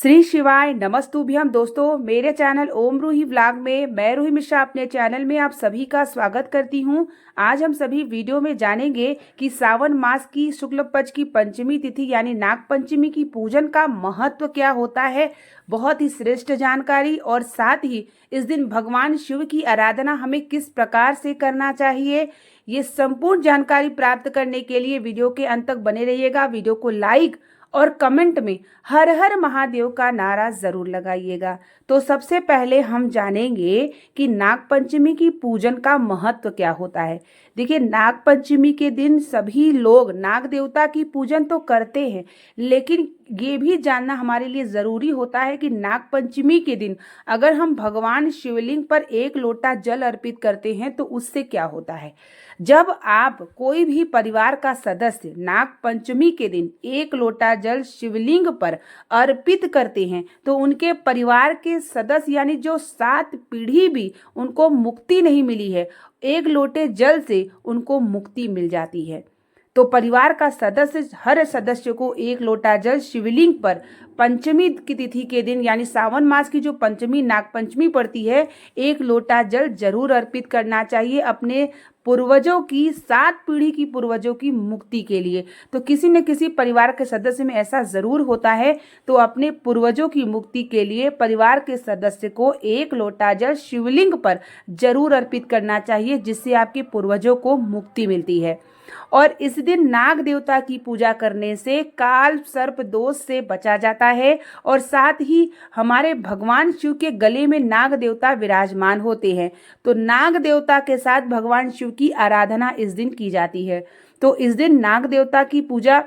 श्री शिवाय नमस्तुभ्यम। दोस्तों, मेरे चैनल ओम रूही व्लॉग में मैं रूही मिश्रा अपने चैनल में आप सभी का स्वागत करती हूं। आज हम सभी वीडियो में जानेंगे कि सावन मास की शुक्ल पक्ष की पंचमी तिथि यानी नाग पंचमी की पूजन का महत्व क्या होता है। बहुत ही श्रेष्ठ जानकारी और साथ ही इस दिन भगवान शिव की आराधना हमें किस प्रकार से करना चाहिए, ये संपूर्ण जानकारी प्राप्त करने के लिए वीडियो के अंत तक बने रहिएगा। वीडियो को लाइक और कमेंट में हर हर महादेव का नारा जरूर लगाइएगा। तो सबसे पहले हम जानेंगे कि नाग पंचमी की पूजन का महत्व क्या होता है। देखिए, नाग पंचमी के दिन सभी लोग नाग देवता की पूजन तो करते हैं, लेकिन ये भी जानना हमारे लिए जरूरी होता है कि नाग पंचमी के दिन अगर हम भगवान शिवलिंग पर एक लोटा जल अर्पित करते हैं तो उससे क्या होता है। जब आप कोई भी परिवार का सदस्य नाग पंचमी के दिन एक लोटा जल शिवलिंग पर अर्पित करते हैं तो उनके परिवार के सदस्य यानी जो 7 पीढ़ी भी उनको मुक्ति नहीं मिली है, एक लोटे जल से उनको मुक्ति मिल जाती है। तो परिवार का सदस्य हर सदस्य को एक लोटा जल शिवलिंग पर पंचमी की तिथि के दिन यानी सावन मास की जो पंचमी नाग पंचमी पड़ती है, एक लोटा जल जरूर अर्पित करना चाहिए अपने पूर्वजों की 7 पीढ़ी की पूर्वजों की मुक्ति के लिए। तो किसी न किसी परिवार के सदस्य में ऐसा जरूर होता है, तो अपने पूर्वजों की मुक्ति के लिए परिवार के सदस्य को एक लोटा जल शिवलिंग पर जरूर अर्पित करना चाहिए, जिससे आपके पूर्वजों को मुक्ति मिलती है। और इस दिन नाग देवता की पूजा करने से काल सर्प दोष से बचा जाता है और साथ ही हमारे भगवान शिव के गले में नाग देवता विराजमान होते हैं। तो नाग देवता के साथ भगवान शिव की आराधना इस दिन की जाती है। तो इस दिन नाग देवता की पूजा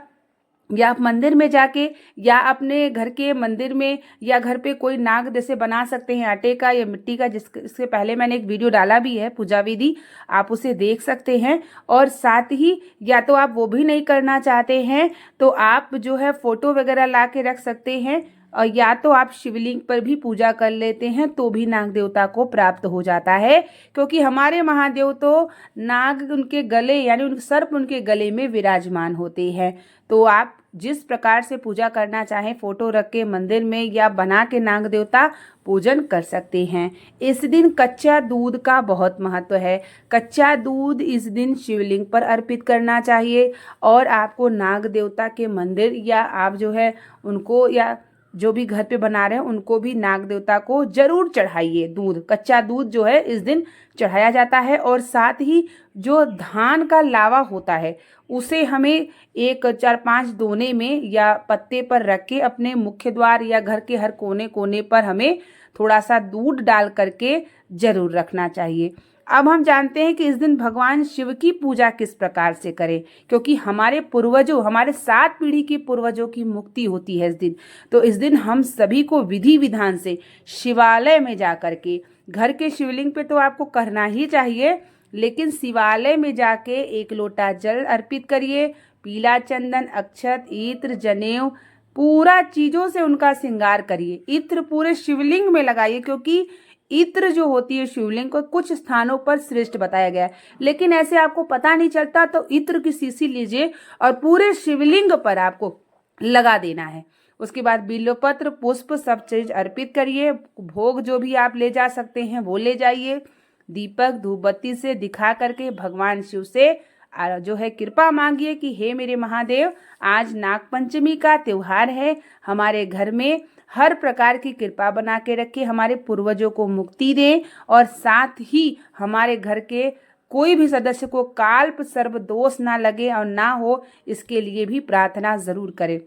या आप मंदिर में जाके या अपने घर के मंदिर में या घर पे कोई नाग जैसे बना सकते हैं आटे का या मिट्टी का, जिसके पहले मैंने एक वीडियो डाला भी है पूजा विधि, आप उसे देख सकते हैं। और साथ ही या तो आप वो भी नहीं करना चाहते हैं तो आप जो है फोटो वगैरह ला के रख सकते हैं, और या तो आप शिवलिंग पर भी पूजा कर लेते हैं तो भी नाग देवता को प्राप्त हो जाता है, क्योंकि हमारे महादेव तो नाग उनके गले यानी उनके सर्प उनके गले में विराजमान होते हैं। तो आप जिस प्रकार से पूजा करना चाहें फोटो रख के मंदिर में या बना के नाग देवता पूजन कर सकते हैं। इस दिन कच्चा दूध का बहुत महत्व है। कच्चा दूध इस दिन शिवलिंग पर अर्पित करना चाहिए और आपको नाग देवता के मंदिर या आप जो है उनको या जो भी घर पे बना रहे हैं उनको भी नाग देवता को जरूर चढ़ाइए। दूध, कच्चा दूध जो है इस दिन चढ़ाया जाता है। और साथ ही जो धान का लावा होता है उसे हमें 4-5 दोने में या पत्ते पर रख के अपने मुख्य द्वार या घर के हर कोने कोने पर हमें थोड़ा सा दूध डाल करके जरूर रखना चाहिए। अब हम जानते हैं कि इस दिन भगवान शिव की पूजा किस प्रकार से करें, क्योंकि हमारे पूर्वजों हमारे 7 पीढ़ी के पूर्वजों की मुक्ति होती है इस दिन। तो इस दिन हम सभी को विधि विधान से शिवालय में जा करके, घर के शिवलिंग पे तो आपको करना ही चाहिए, लेकिन शिवालय में जाके एक लोटा जल अर्पित करिए। पीला चंदन, अक्षत, इत्र, जनेऊ पूरा चीजों से उनका श्रृंगार करिए। इत्र पूरे शिवलिंग में लगाइए, क्योंकि इत्र जो होती है शिवलिंग को कुछ स्थानों पर श्रेष्ठ बताया गया है, लेकिन ऐसे आपको पता नहीं चलता तो इत्र की शीशी लीजिए और पूरे शिवलिंग पर आपको लगा देना है। उसके बाद बिल्वपत्र, पुष्प सब चीज अर्पित करिए। भोग जो भी आप ले जा सकते हैं वो ले जाइए। दीपक धूपबत्ती से दिखा करके भगवान शिव से जो है कृपा मांगिए कि हे मेरे महादेव, आज नाग पंचमी का त्योहार है, हमारे घर में हर प्रकार की कृपा बना के रखे, हमारे पूर्वजों को मुक्ति दें और साथ ही हमारे घर के कोई भी सदस्य को काल्प सर्प दोष ना लगे और ना हो, इसके लिए भी प्रार्थना जरूर करें।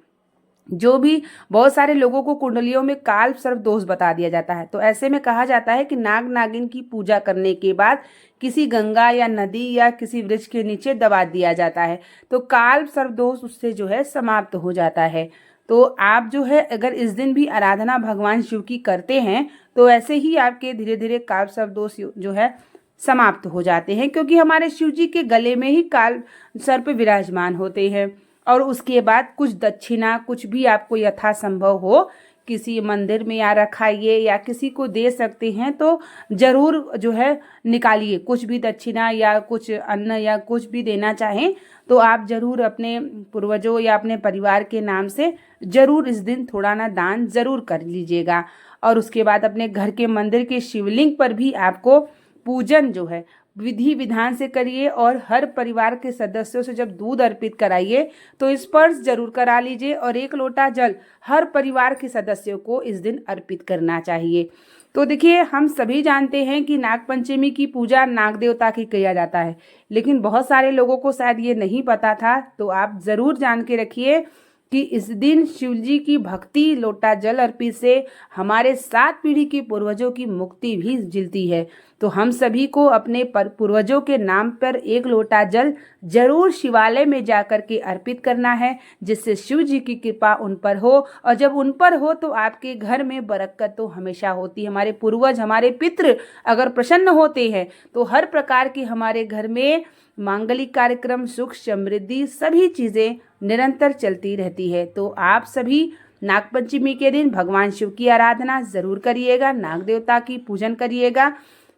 जो भी बहुत सारे लोगों को कुंडलियों में काल सर्प दोष बता दिया जाता है, तो ऐसे में कहा जाता है कि नाग नागिन की पूजा करने के बाद किसी गंगा या नदी या किसी वृक्ष के नीचे दबा दिया जाता है, तो काल सर्प दोष उससे जो है समाप्त हो जाता है। तो आप जो है अगर इस दिन भी आराधना भगवान शिव की करते हैं तो ऐसे ही आपके धीरे धीरे काल सर्प दोष जो है समाप्त हो जाते हैं, क्योंकि हमारे शिव जी के गले में ही काल सर्प विराजमान होते हैं। और उसके बाद कुछ दक्षिणा, कुछ भी आपको यथासंभव हो किसी मंदिर में या रखाइए या किसी को दे सकते हैं तो ज़रूर जो है निकालिए। कुछ भी दक्षिणा या कुछ अन्न या कुछ भी देना चाहें तो आप ज़रूर अपने पूर्वजों या अपने परिवार के नाम से ज़रूर इस दिन थोड़ा ना दान ज़रूर कर लीजिएगा। और उसके बाद अपने घर के मंदिर के शिवलिंग पर भी आपको पूजन जो है विधि विधान से करिए। और हर परिवार के सदस्यों से जब दूध अर्पित कराइए तो स्पर्श जरूर करा लीजिए और 1 लोटा जल हर परिवार के सदस्यों को इस दिन अर्पित करना चाहिए। तो देखिए, हम सभी जानते हैं कि नागपंचमी की पूजा नाग देवता की किया जाता है, लेकिन बहुत सारे लोगों को शायद ये नहीं पता था। तो आप ज़रूर जान के रखिए कि इस दिन शिव जी की भक्ति लोटा जल अर्पित से हमारे 7 पीढ़ी के पूर्वजों की मुक्ति भी जिलती है। तो हम सभी को अपने पूर्वजों के नाम पर 1 लोटा जल जरूर शिवालय में जाकर के अर्पित करना है, जिससे शिव जी की कृपा उन पर हो। और जब उन पर हो तो आपके घर में बरकत तो हमेशा होती है। हमारे पूर्वज, हमारे पितृ अगर प्रसन्न होते हैं तो हर प्रकार की हमारे घर में मांगलिक कार्यक्रम, सुख समृद्धि सभी चीज़ें निरंतर चलती रहती है। तो आप सभी नागपंचमी के दिन भगवान शिव की आराधना ज़रूर करिएगा, नाग देवता की पूजन करिएगा।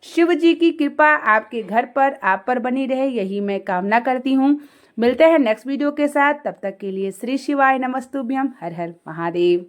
शिव जी की कृपा आपके घर पर, आप पर बनी रहे, यही मैं कामना करती हूँ। मिलते हैं नेक्स्ट वीडियो के साथ, तब तक के लिए श्री शिवाय नमस्तुभ्यम। हर हर महादेव।